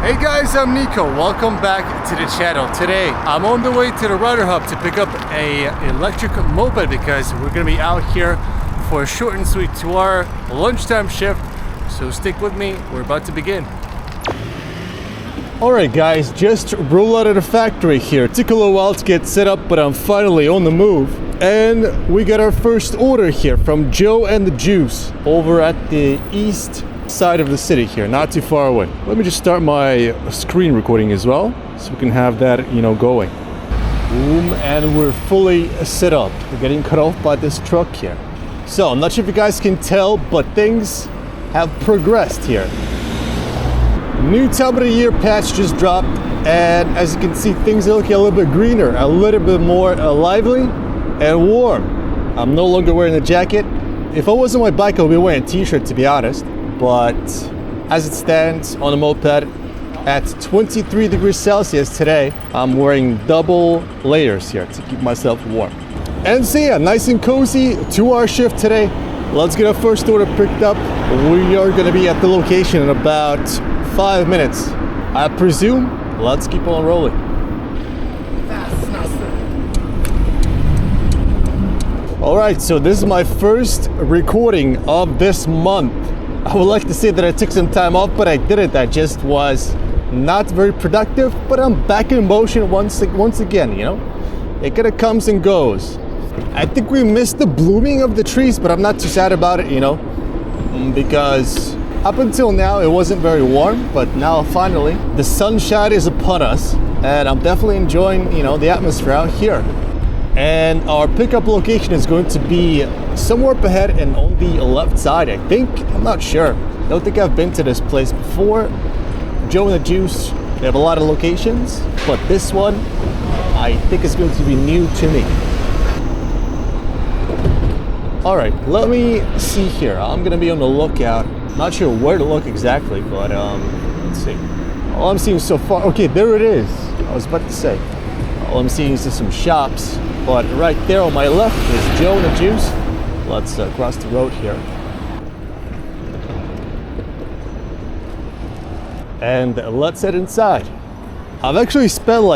Hey guys, I'm Nico. Welcome back to the channel. Today, I'm on the way to the Rider Hub to pick up a electric moped because we're gonna be out here for a short and sweet 2-hour lunchtime shift. So stick with me, we're about to begin. Alright guys, just rolled out of the factory here. Took a little while to get set up, but I'm finally on the move. And we got our first order here from Joe and the Juice over at the east side of the city here, not too far away. Let me just start my screen recording as well, so we can have that, going. Boom, and we're fully set up. We're getting cut off by this truck here. So, I'm not sure if you guys can tell, but things have progressed here. New time of the year patch just dropped, and as you can see, things are looking a little bit greener, a little bit more lively and warm. I'm no longer wearing a jacket. If I was on my bike, I would be wearing a t-shirt, to be honest. But as it stands on the moped at 23 degrees Celsius today, I'm wearing double layers here to keep myself warm. And so yeah, nice and cozy, 2-hour shift today. Let's get our first order picked up. We are gonna be at the location in about 5 minutes, I presume. Let's keep on rolling. All right, so this is my first recording of this month. I would like to say that I took some time off, but I didn't. I just was not very productive, but I'm back in motion once again, It kind of comes and goes. I think we missed the blooming of the trees, but I'm not too sad about it, because up until now it wasn't very warm, but now finally the sunshine is upon us, and I'm definitely enjoying, the atmosphere out here. And our pickup location is going to be somewhere up ahead and on the left side, I think. I'm not sure. I don't think I've been to this place before. Joe and the Juice, they have a lot of locations, but this one, I think is going to be new to me. All right, let me see here. I'm gonna be on the lookout. Not sure where to look exactly, but let's see. All I'm seeing so far, okay, there it is. I was about to say. All I'm seeing is just some shops. But right there on my left is Joe and the Juice. Let's cross the road here. And let's head inside. I've actually spent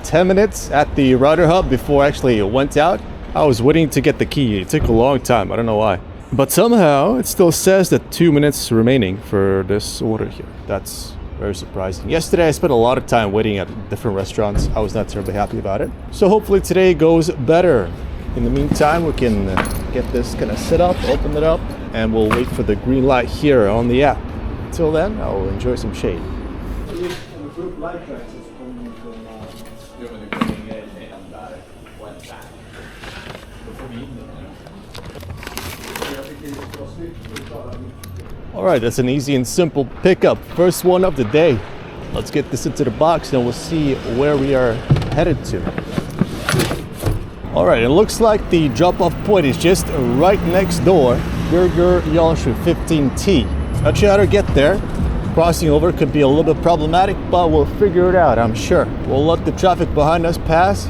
10 minutes at the Rider Hub before I actually went out. I was waiting to get the key. It took a long time, I don't know why. But somehow it still says that 2 minutes remaining for this order here. That's very surprising. Yesterday I spent a lot of time waiting at different restaurants. I was not terribly happy about it. So hopefully today goes better. In the meantime, we can get this kind of set up, open it up, and we'll wait for the green light here on the app. Until then, I'll enjoy some shade. Alright, that's an easy and simple pickup. First one of the day. Let's get this into the box and we'll see where we are headed to. Alright, it looks like the drop-off point is just right next door. Burger Yalshu 15T. Not sure how to get there. Crossing over could be a little bit problematic, but we'll figure it out, I'm sure. We'll let the traffic behind us pass.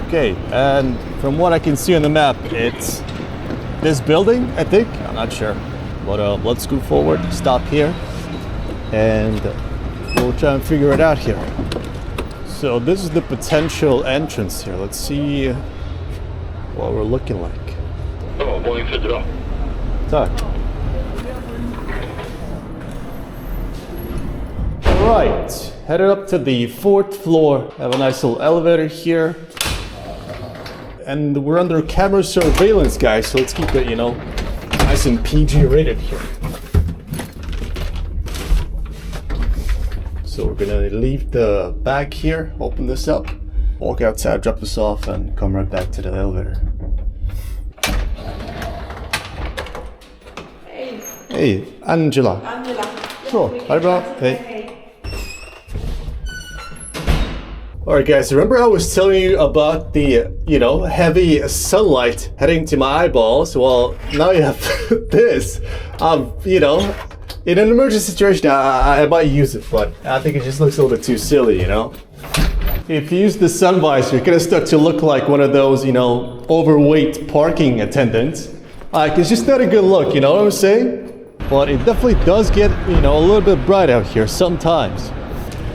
Okay, and from what I can see on the map, it's this building, I think. I'm not sure. But let's go forward, stop here, and we'll try and figure it out here. So this is the potential entrance here. Let's see what we're looking like. Oh, våning 4. Tack. Alright, headed up to the 4th floor. Have a nice little elevator here. And we're under camera surveillance, guys, so let's keep it, nice and PG rated here. So we're gonna leave the bag here, open this up, walk outside, drop this off, and come right back to the elevator. Hey, Angela. Så, ha det bra. Hej. Alright guys, remember I was telling you about the, heavy sunlight heading to my eyeballs? Well, now you have this. In an emergency situation, I might use it, but I think it just looks a little bit too silly, If you use the sun visor, you're gonna start to look like one of those, overweight parking attendants. It's just not a good look, you know what I'm saying? but it definitely does get, you know, a little bit bright out here sometimes.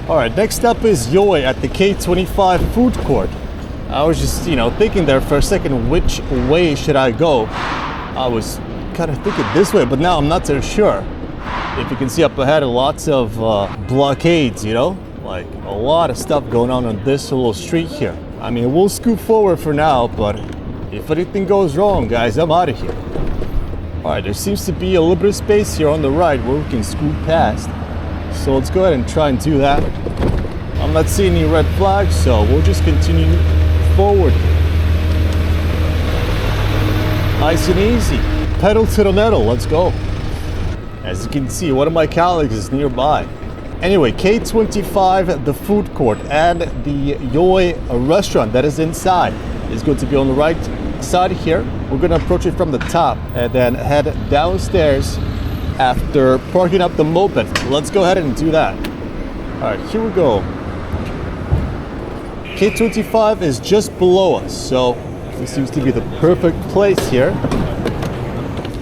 All right, next up is Yoi at the K25 food court. I was just, you know, thinking there for a second, which way should I go? I was kind of thinking this way, but now I'm not so sure. If you can see up ahead, lots of blockades, you know, like a lot of stuff going on this little street here. I mean, we'll scoot forward for now, but if anything goes wrong, guys, I'm out of here. All right, there seems to be a little bit of space here on the right where we can scoot past. So let's go ahead and try and do that. I'm not seeing any red flags, so we'll just continue forward. Nice and easy. Pedal to the metal, let's go. As you can see, one of my colleagues is nearby. Anyway, K25, the food court, and the Yoi restaurant that is inside is going to be on the right side here. We're going to approach it from the top and then head downstairs after parking up the moped. Let's go ahead and do that. All right, here we go. K25 is just below us, so this seems to be the perfect place here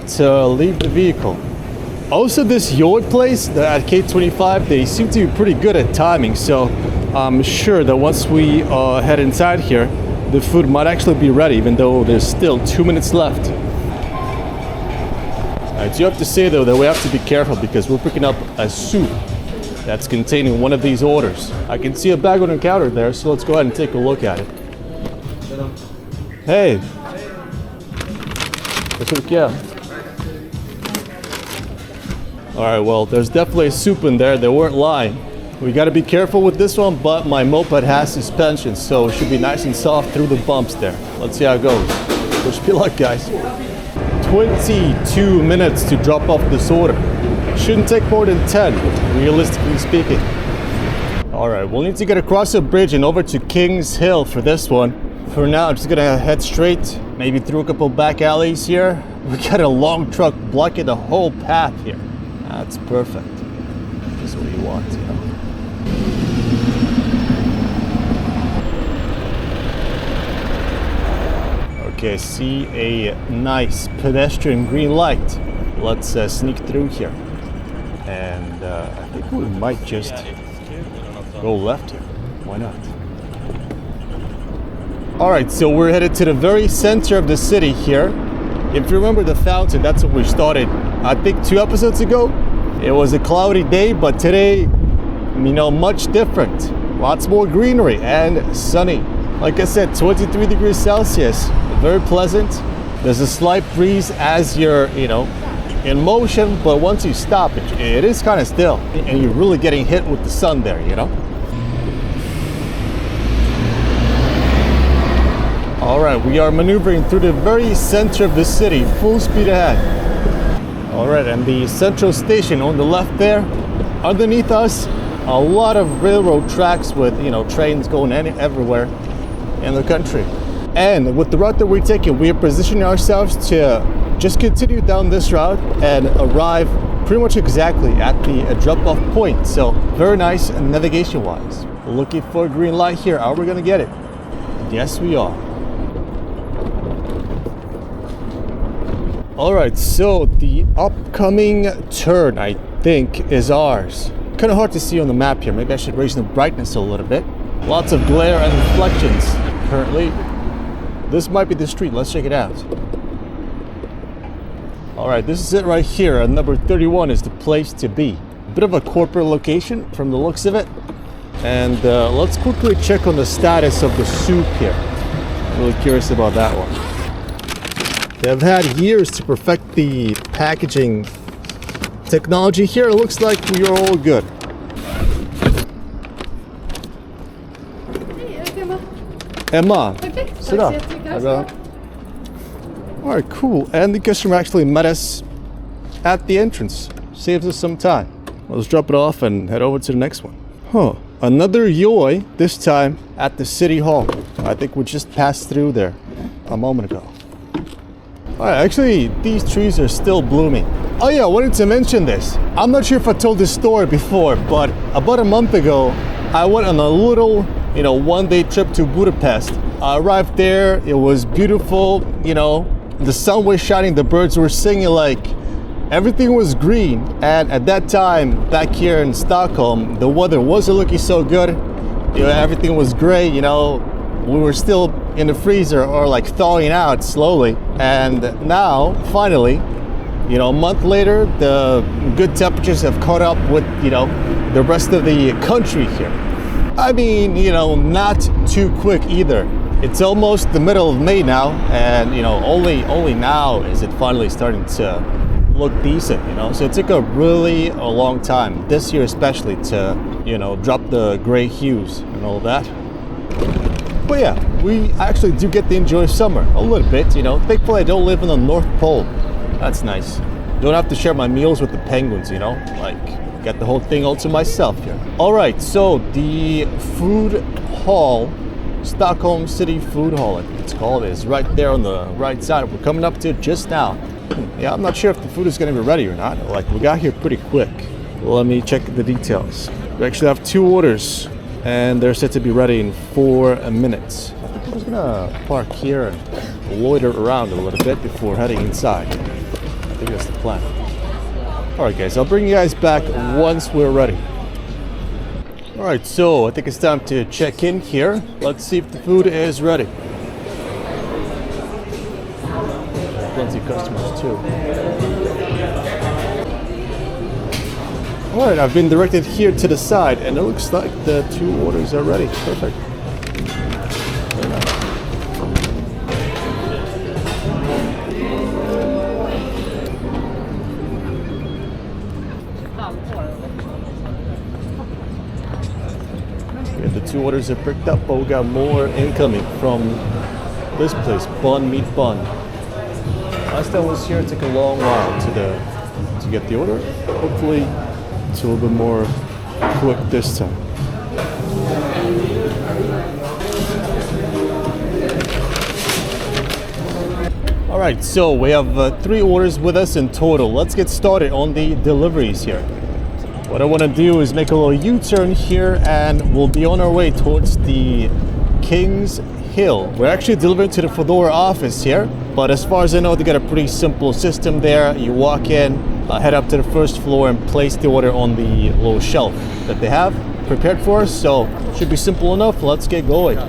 to leave the vehicle. Also, this Yoi place at K25, they seem to be pretty good at timing, so I'm sure that once we head inside here, the food might actually be ready, even though there's still 2 minutes left. I do have to say though that we have to be careful because we're picking up a soup that's containing one of these orders. I can see a bag on the counter there, so let's go ahead and take a look at it. Hey. All right, well, there's definitely a soup in there. They weren't lying. We got to be careful with this one, but my moped has suspension, so it should be nice and soft through the bumps there. Let's see how it goes. Wish me luck, guys. 22 minutes to drop off this order. Shouldn't take more than 10, realistically speaking. All right, we'll need to get across a bridge and over to Kings Hill for this one. For now, I'm just gonna head straight, maybe through a couple back alleys here. We got a long truck blocking the whole path here. That's perfect. Just what you want, you know. Okay, see a nice pedestrian green light. Let's sneak through here. And I think we might just go left here. Why not? All right, so we're headed to the very center of the city here. If you remember the fountain, that's what we started, I think 2 episodes ago. It was a cloudy day, but today, you know, much different. Lots more greenery and sunny. Like I said, 23 degrees Celsius, very pleasant. There's a slight breeze as you're, you know, in motion, but once you stop, it is kind of still, and you're really getting hit with the sun there, you know? All right, we are maneuvering through the very center of the city, full speed ahead. All right, and the central station on the left there, underneath us, a lot of railroad tracks with, you know, trains going everywhere in the country. And with the route that we're taking, we are positioning ourselves to just continue down this route and arrive pretty much exactly at the drop-off point. So very nice navigation-wise. Looking for a green light here. Are we gonna get it? Yes, we are. All right, so the upcoming turn, I think, is ours. Kind of hard to see on the map here. Maybe I should raise the brightness a little bit. Lots of glare and reflections currently. This might be the street. Let's check it out. All right, this is it right here. And number 31 is the place to be. A bit of a corporate location from the looks of it. And let's quickly check on the status of the soup here. I'm really curious about that one. They've had years to perfect the packaging technology here. It looks like we are all good. Emma, sit up. All right, cool. And the customer actually met us at the entrance. Saves us some time. Let's drop it off and head over to the next one. Huh. Another Yoi, this time at the City Hall. I think we just passed through there a moment ago. All right, actually, these trees are still blooming. Oh yeah, I wanted to mention this. I'm not sure if I told this story before, but about a month ago, I went on a little, you know, one-day trip to Budapest. I arrived there, it was beautiful, you know, the sun was shining, the birds were singing like everything was green. And at that time, back here in Stockholm, the weather wasn't looking so good. You know, everything was gray, you know, we were still in the freezer or like thawing out slowly. And now, finally, you know, a month later, the good temperatures have caught up with, you know, the rest of the country here. I mean, you know, not too quick either. It's almost the middle of May now, and you know, only now is it finally starting to look decent, you know. So it took a long time, this year especially, to, you know, drop the gray hues and all that. But yeah, we actually do get to enjoy summer a little bit, you know. Thankfully I don't live in the North Pole. That's nice. Don't have to share my meals with the penguins, you know, like get the whole thing all to myself here. All right, so the food hall, Stockholm City Food Hall, I think it's called, is right there on the right side. We're coming up to it just now. Yeah, I'm not sure if the food is going to be ready or not. Like, we got here pretty quick. Let me check the details. We actually have 2 orders, and they're set to be ready in 4 minutes. I think we're just gonna park here and loiter around a little bit before heading inside. I think that's the plan. All right, guys, I'll bring you guys back once we're ready. All right, so I think it's time to check in here. Let's see if the food is ready. Plenty of customers too. All right, I've been directed here to the side, and it looks like the 2 orders are ready. Perfect. Very nice. Yeah, the 2 orders are picked up, but we got more incoming from this place, Bun Meat Bun. Last time I was here, it took a long while to get the order. Hopefully, it's a little bit more quick this time. All right, so we have 3 orders with us in total. Let's get started on the deliveries here. What I want to do is make a little U-turn here, and we'll be on our way towards the King's Hill. We're actually delivering to the Foodora office here, but as far as I know, they got a pretty simple system there. You walk in, head up to the first floor, and place the order on the little shelf that they have prepared for us. So should be simple enough. Let's get going.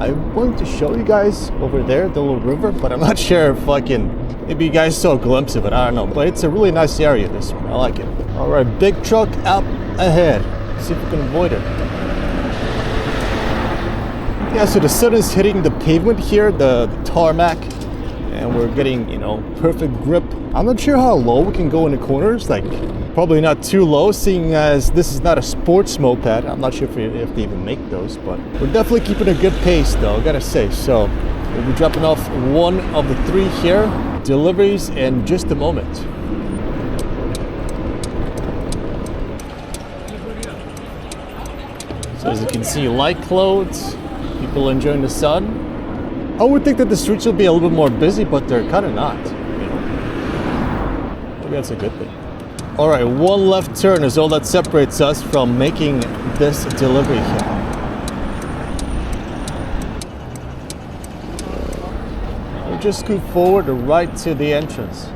I wanted to show you guys over there the little river, but I'm not sure if I can. Maybe you guys saw a glimpse of it, I don't know, but it's a really nice area, this one. I like it. All right, big truck up ahead. Let's see if we can avoid it. Yeah, so the sun is hitting the pavement here, the tarmac, and we're getting, you know, perfect grip. I'm not sure how low we can go in the corners, like probably not too low, seeing as this is not a sports moped. I'm not sure if they even make those, but we're definitely keeping a good pace though, I gotta say. So we'll be dropping off 1 of the 3 here, deliveries in just a moment. So as you can see, light clothes, people enjoying the sun. I would think that the streets will be a little bit more busy, but they're kind of not. You know? Maybe that's a good thing. All right, 1 left turn is all that separates us from making this delivery here. We'll just scoot forward right to the entrance.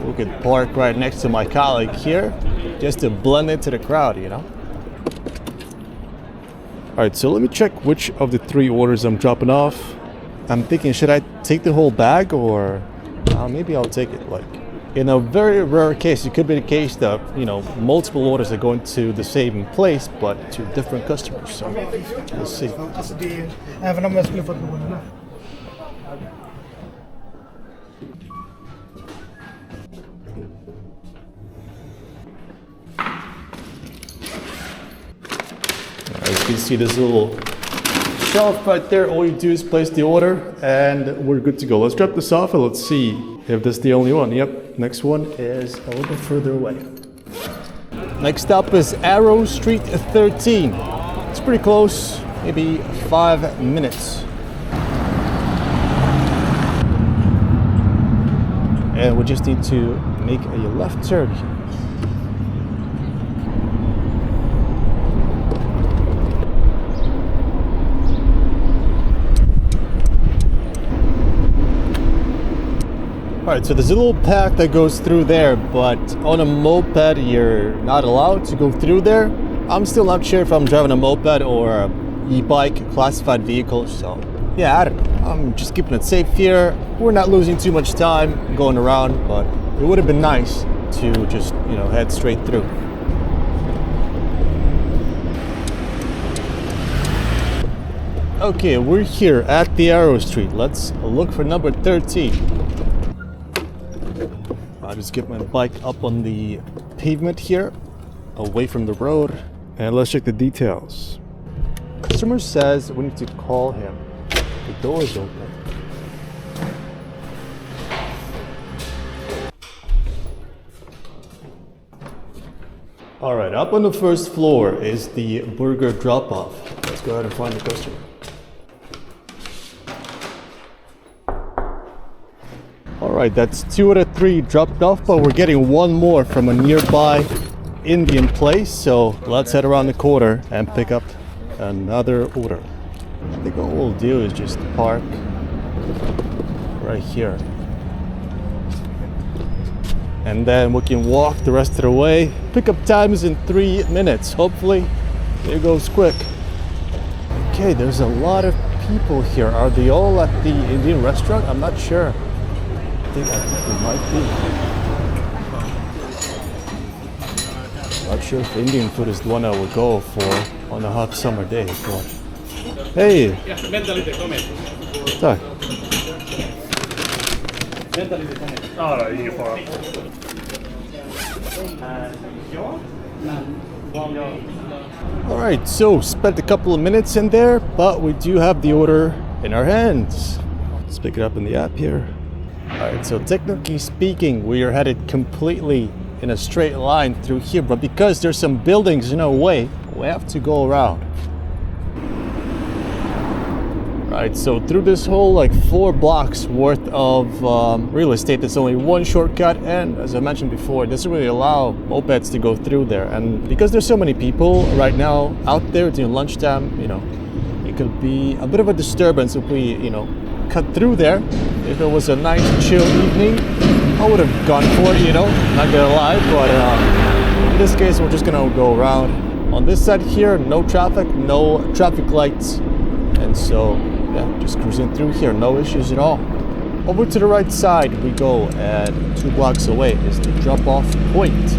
We could park right next to my colleague here, just to blend into the crowd, you know? All right, so let me check which of the 3 orders I'm dropping off. I'm thinking, should I take the whole bag, or maybe I'll take it. Like, in a very rare case, it could be the case that, you know, multiple orders are going to the same place, but to different customers. So we'll see. As you can see, this little shelf right there. All you do is place the order, and we're good to go. Let's drop this off and let's see if this is the only one. Yep, next one is a little bit further away. Next up is Arrow Street 13. It's pretty close, maybe 5 minutes. And we just need to make a left turn here. Alright, so there's a little path that goes through there, but on a moped you're not allowed to go through there. I'm still not sure if I'm driving a moped or a e-bike classified vehicle, so yeah, I don't know. I'm just keeping it safe here. We're not losing too much time going around, but it would have been nice to just, head straight through. Okay, we're here at the Arrow Street. Let's look for number 13. I'll just get my bike up on the pavement here, away from the road, and let's check the details. Customer says we need to call him. The door is open. All right, up on the first floor is the burger drop-off. Let's go ahead and find the customer. All right, that's 2 out of 3 dropped off, but we're getting one more from a nearby Indian place. So let's head around the corner and pick up another order. I think what we'll do is just park right here. And then we can walk the rest of the way. Pickup time is in 3 minutes. Hopefully it goes quick. Okay, there's a lot of people here. Are they all at the Indian restaurant? I'm not sure. I think it might be. Not sure if Indian food is the one I would go for on a hot summer day. But hey! Tak. Alright, so spent a couple of minutes in there, but we do have the order in our hands. Let's pick it up in the app here. Alright, so technically speaking, we are headed completely in a straight line through here, but because there's some buildings in our way, we have to go around. Right, so through this whole 4 blocks worth of real estate, there's only one shortcut, and as I mentioned before, it doesn't really allow mopeds to go through there. And because there's so many people right now out there during lunchtime, it could be a bit of a disturbance if we, cut through there. If it was a nice chill evening, I would have gone for it, not gonna lie, but in this case, we're just gonna go around. On this side here, no traffic, no traffic lights, and so yeah, just cruising through here, no issues at all. Over to the right side we go, and 2 blocks away is the drop-off point.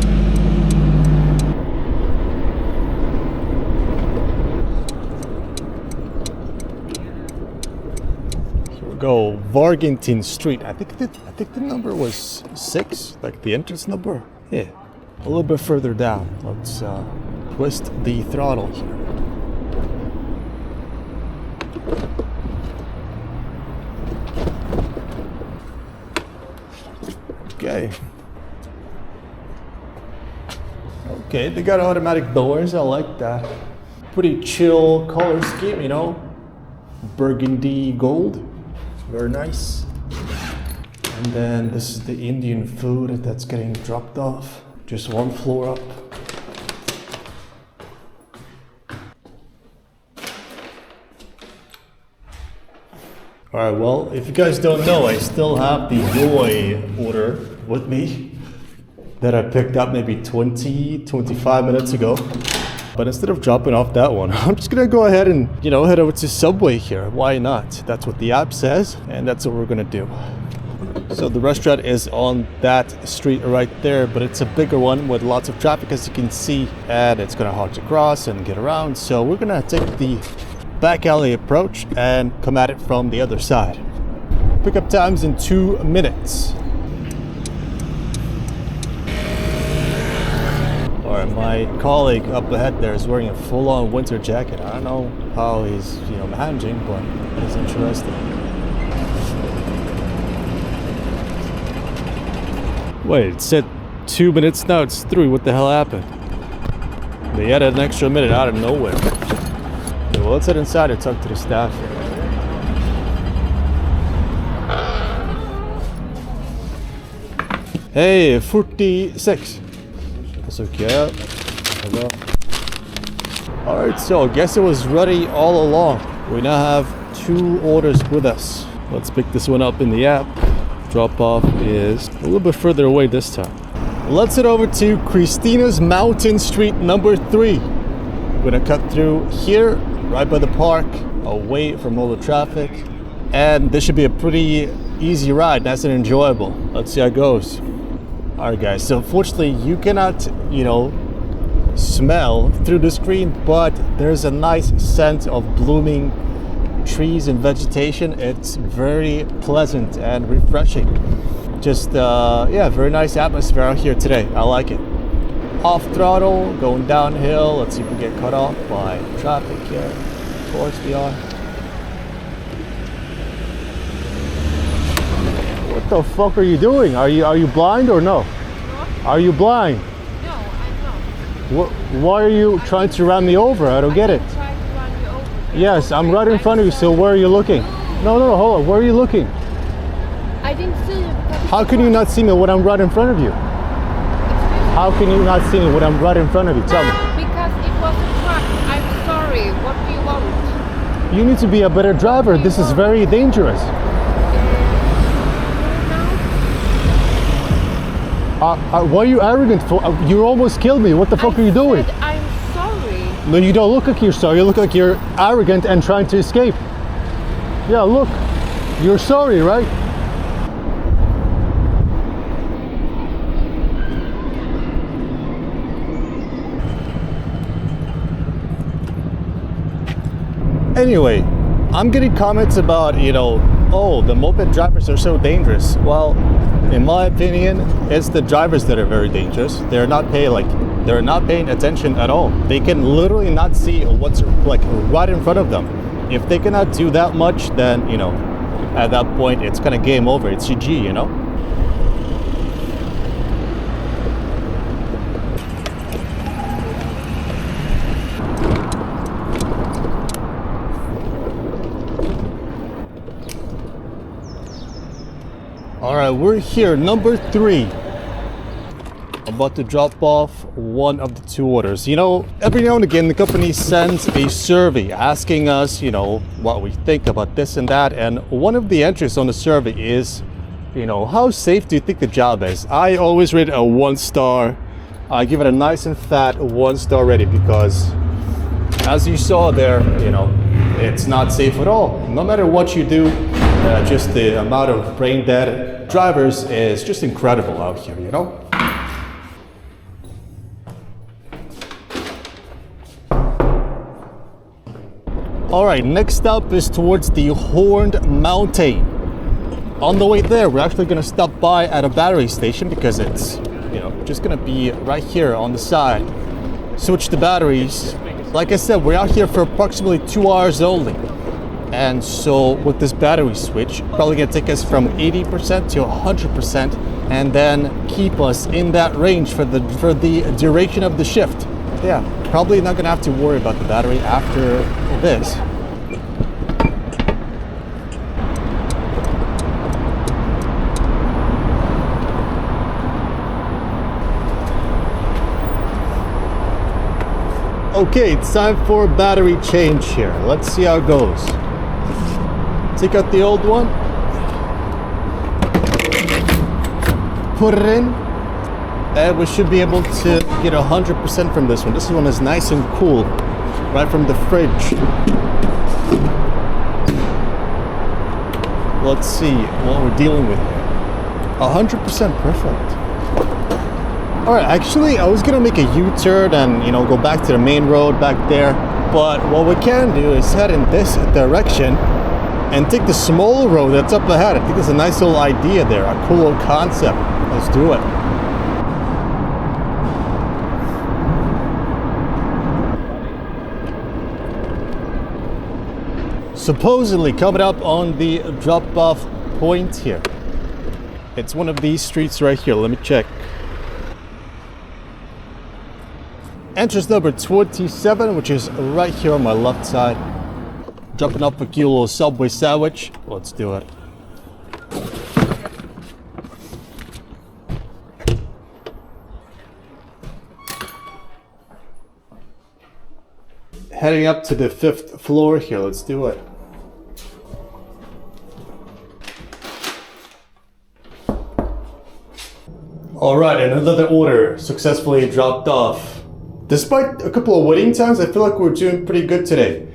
So we go Vargintin Street. I think the number was 6, like the entrance number. Yeah, a little bit further down. Let's twist the throttle here. Okay, they got automatic doors. I like that. Pretty chill color scheme, burgundy gold. It's very nice. And then this is the Indian food that's getting dropped off. Just 1 floor up. Alright, well, if you guys don't know, I still have the Joy order with me that I picked up maybe 25 minutes ago. But instead of dropping off that one, I'm just gonna go ahead and, head over to Subway here. Why not? That's what the app says, and that's what we're gonna do. So the restaurant is on that street right there, but it's a bigger one with lots of traffic, as you can see, and it's gonna hard to cross and get around. So we're gonna take the back alley approach and come at it from the other side. Pickup time's in 2 minutes. Alright, my colleague up ahead there is wearing a full-on winter jacket. I don't know how he's, managing, but it's interesting. Wait, it said 2 minutes, now it's 3. What the hell happened? They added an extra minute out of nowhere. Well, let's head inside and talk to the staff here. Hey, 46. That's okay. Hello. Alright, so I guess it was ready all along. We now have 2 orders with us. Let's pick this one up in the app. Drop off is a little bit further away this time. Let's head over to Christina's Mountain Street number 3. We're gonna cut through here, right by the park, away from all the traffic. And this should be a pretty easy ride, nice and enjoyable. Let's see how it goes. All right, guys, so unfortunately you cannot, smell through the screen, but there's a nice scent of blooming trees and vegetation. It's very pleasant and refreshing. Just, very nice atmosphere out here today. I like it. Off throttle, going downhill. Let's see if we get cut off by traffic here. Of course we are. What the fuck are you doing? Are you blind or no? What? Are you blind? No, I'm not. Why are you trying to run me over? I don't get it. Try to run you over. Yes, I'm right in front of you, so where are you looking? No, hold on. Where are you looking? I didn't see you. How can you not see me when I'm right in front of you? How can you not see me when I'm right in front of you? Tell me. Because it was a truck. I'm sorry. What do you want? You need to be a better driver. This is very dangerous. Why are you arrogant for? You almost killed me. What the fuck are you doing? I'm sorry. No, you don't look like you're sorry. You look like you're arrogant and trying to escape. Yeah, look. You're sorry, right? Anyway, I'm getting comments about, oh, the moped drivers are so dangerous. Well, in my opinion, it's the drivers that are very dangerous. They're not paying attention at all. They can literally not see what's right in front of them. If they cannot do that much, then, at that point, it's kind of game over. It's GG, All right, we're here, number 3. About to drop off one of the 2 orders. Every now and again, the company sends a survey asking us, what we think about this and that. And one of the entries on the survey is, how safe do you think the job is? I always rate it a 1 star. I give it a nice and fat 1 star rating because, as you saw there, it's not safe at all. No matter what you do, just the amount of brain dead drivers is just incredible out here, All right, next up is towards the Horned Mountain. On the way there, we're actually going to stop by at a battery station because it's, just going to be right here on the side. Switch the batteries. Like I said, we're out here for approximately 2 hours only. And so with this battery switch, probably going to take us from 80% to 100% and then keep us in that range for the duration of the shift. Yeah, probably not going to have to worry about the battery after this. Okay, it's time for a battery change here. Let's see how it goes. Take out the old one. Put it in. And we should be able to get 100% from this one. This one is nice and cool, right from the fridge. Let's see what we're dealing with here. 100% perfect. All right, actually, I was gonna make a U-turn and go back to the main road back there. But what we can do is head in this direction and take the small road that's up ahead. I think it's a nice little idea there, a cool little concept. Let's do it. Supposedly coming up on the drop-off point here. It's one of these streets right here. Let me check. Entrance number 27, which is right here on my left side. Dropping off a cute little Subway sandwich. Let's do it. Heading up to the 5th floor here. Let's do it. All right, another order successfully dropped off. Despite a couple of waiting times, I feel like we're doing pretty good today.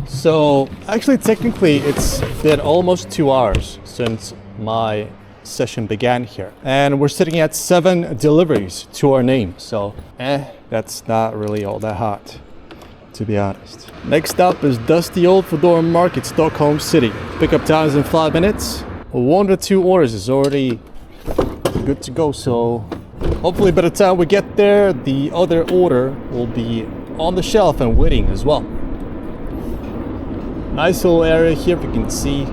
So actually, technically, it's been almost 2 hours since my session began here. And we're sitting at 7 deliveries to our name. So, that's not really all that hot, to be honest. Next up is Dusty Old Foodora Market, Stockholm City. Pickup time is in 5 minutes. 1 to 2 orders is already good to go. So hopefully by the time we get there, the other order will be on the shelf and waiting as well. Nice little area here, if you can see.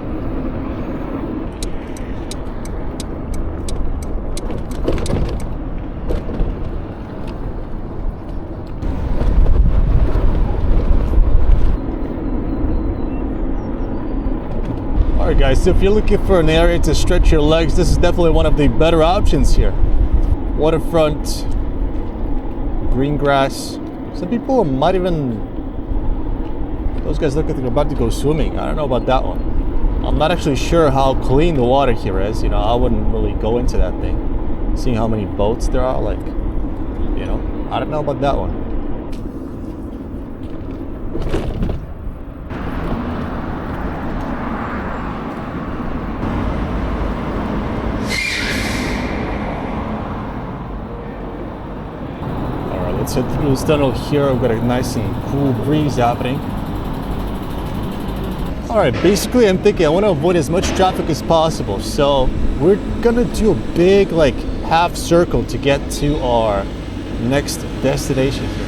Alright guys, so if you're looking for an area to stretch your legs, this is definitely one of the better options here. Waterfront, green grass. Some people might even, those guys look like they're about to go swimming. I don't know about that one. I'm not actually sure how clean the water here is. You know, I wouldn't really go into that thing. Seeing how many boats there are, like, you know, I don't know about that one. Let's head through this tunnel here. We've got a nice and cool breeze happening. Alright, basically I'm thinking I want to avoid as much traffic as possible. So we're gonna do a big like half circle to get to our next destination here.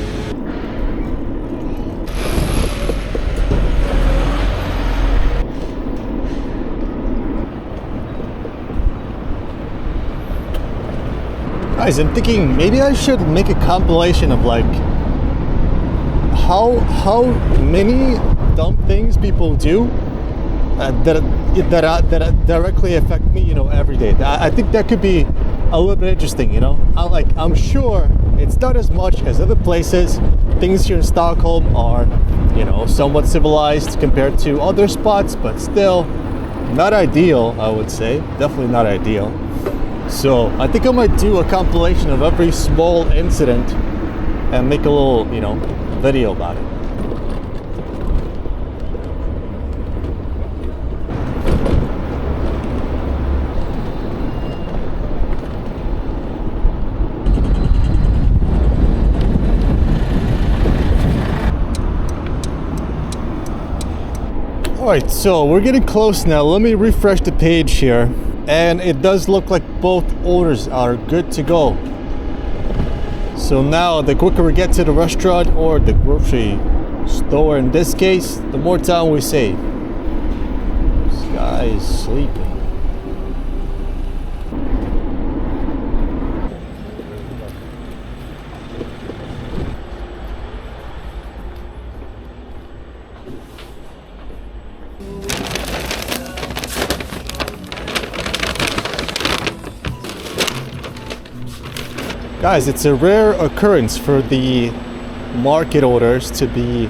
Guys, I'm thinking maybe I should make a compilation of like how many dumb things people do that directly affect me, you know, every day. I think that could be a little bit interesting, you know. I'm sure it's not as much as other places. Things here in Stockholm are, you know, somewhat civilized compared to other spots, but still not ideal, I would say. Definitely not ideal. So I think I might do a compilation of every small incident and make a little, you know, video about it. Alright, so we're getting close now. Let me refresh the page here. And it does look like both orders are good to go. So now the quicker we get to the restaurant or the grocery store in this case, the more time we save. This guy is sleeping. Guys, it's a rare occurrence for the market orders to be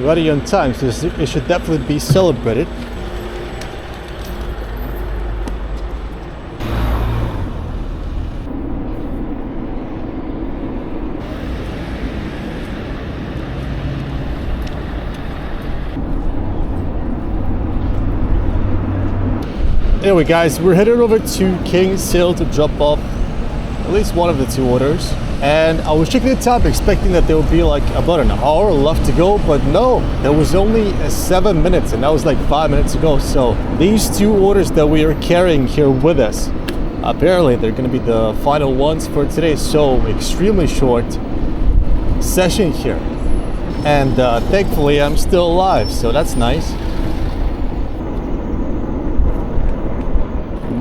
ready on time, so it should definitely be celebrated. Anyway guys, we're headed over to King's Hill to drop off at least one of the 2 orders, and I was checking the time expecting that there would be like about an hour left to go, but no, there was only 7 minutes, and that was like 5 minutes ago. So these 2 orders that we are carrying here with us, apparently they're going to be the final ones for today. So extremely short session here, and thankfully I'm still alive, so that's nice.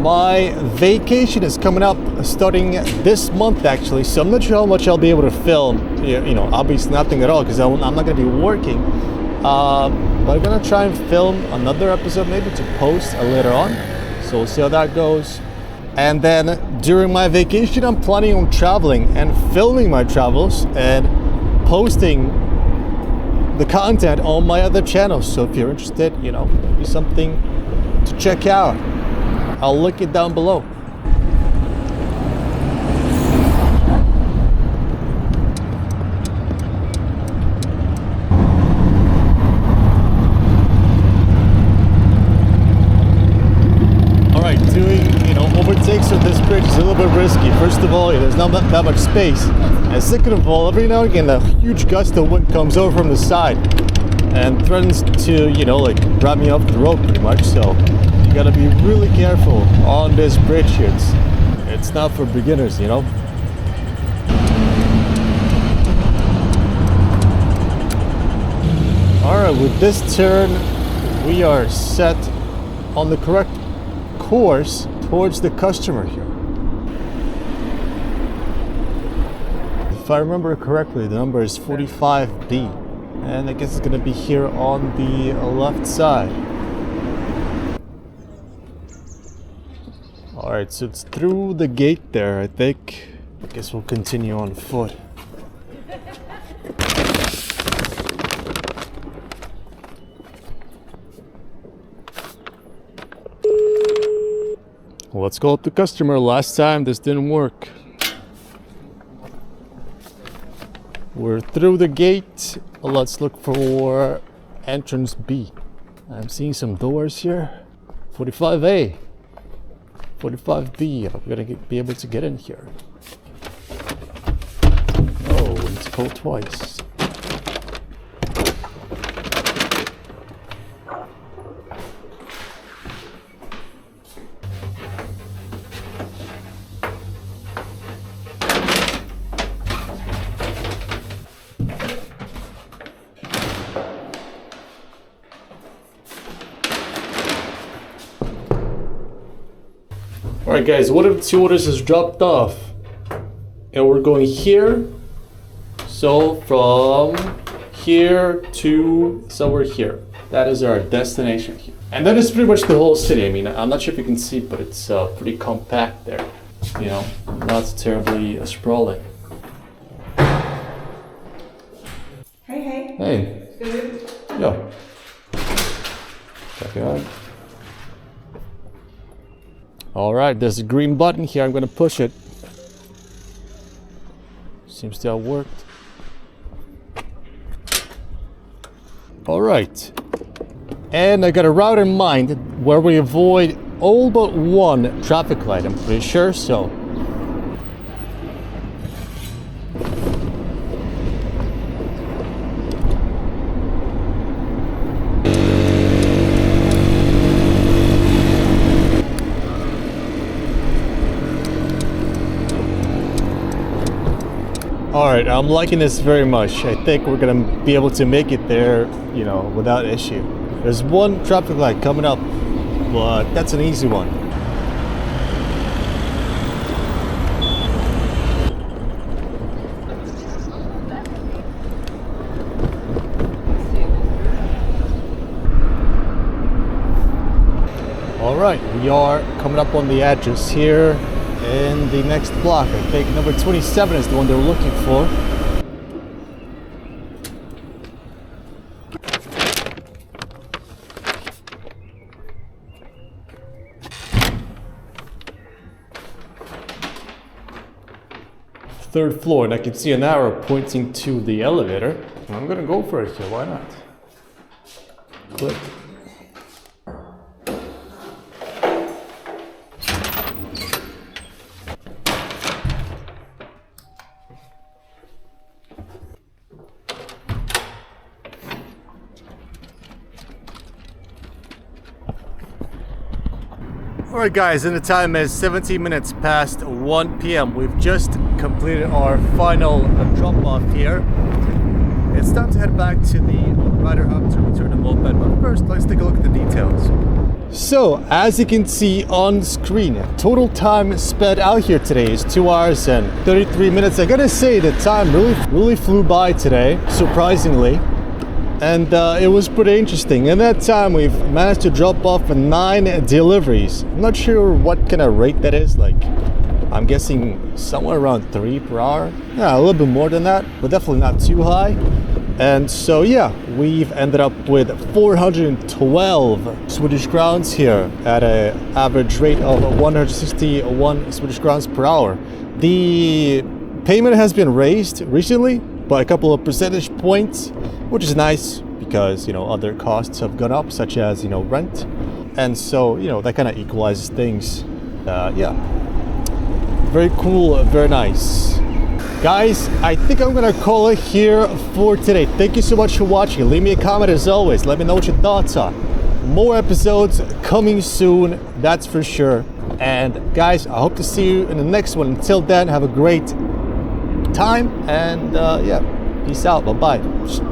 My vacation is coming up starting this month actually, so I'm not sure how much I'll be able to film. You know, obviously nothing at all because I'm not going to be working. But I'm going to try and film another episode maybe to post later on. So we'll see how that goes. And then during my vacation, I'm planning on traveling and filming my travels and posting the content on my other channels. So if you're interested, you know, maybe something to check out. I'll link it down below. risky. First of all, there's not that much space. And second of all, every now and again, a huge gust of wind comes over from the side and threatens to, like grab me off the road pretty much. So you gotta be really careful on this bridge here. It's not for beginners, Alright, with this turn, we are set on the correct course towards the customer here. If I remember correctly, the number is 45B, and I guess it's going to be here on the left side. Alright, so it's through the gate there, I think. I guess we'll continue on foot. Let's call up the customer. Last time this didn't work. We're through the gate. Let's look for entrance B. I'm seeing some doors here. 45A. 45B. I'm gonna be able to get in here. Oh, it's called twice. Alright guys, one of the two orders is dropped off and we're going here, so from here to somewhere here. That is our destination here, and that is pretty much the whole city. I mean, I'm not sure if you can see, but it's pretty compact there, not terribly sprawling. Hey. Hey. Good. Yeah. Check it out. Alright, there's a green button here. I'm gonna push it. Seems to have worked. Alright. And I got a route in mind where we avoid all but one traffic light, I'm pretty sure, so. Alright, I'm liking this very much. I think we're gonna be able to make it there, without issue. There's one traffic light coming up, but that's an easy one. Alright, we are coming up on the edges here. In the next block, I think number 27 is the one they're looking for. Third floor, and I can see an arrow pointing to the elevator. I'm gonna go for it here, why not? Click. Alright guys, and the time is 17 minutes past 1 p.m. We've just completed our final drop-off here. It's time to head back to the rider hub to return the moped, but first let's take a look at the details. So, as you can see on screen, total time spent out here today is 2 hours and 33 minutes. I gotta say, the time really flew by today, surprisingly. And it was pretty interesting. In that time, we've managed to drop off 9 deliveries. I'm not sure what kind of rate that is. Like, I'm guessing somewhere around 3 per hour. Yeah, a little bit more than that, but definitely not too high. And so, yeah, we've ended up with 412 Swedish crowns here at an average rate of 161 Swedish crowns per hour. The payment has been raised recently by a couple of percentage points, which is nice because, other costs have gone up, such as, rent. And so, that kind of equalizes things. Yeah. Very cool, very nice. Guys, I think I'm gonna call it here for today. Thank you so much for watching. Leave me a comment as always. Let me know what your thoughts are. More episodes coming soon, that's for sure. And guys, I hope to see you in the next one. Until then, have a great time and yeah, peace out. Bye-bye.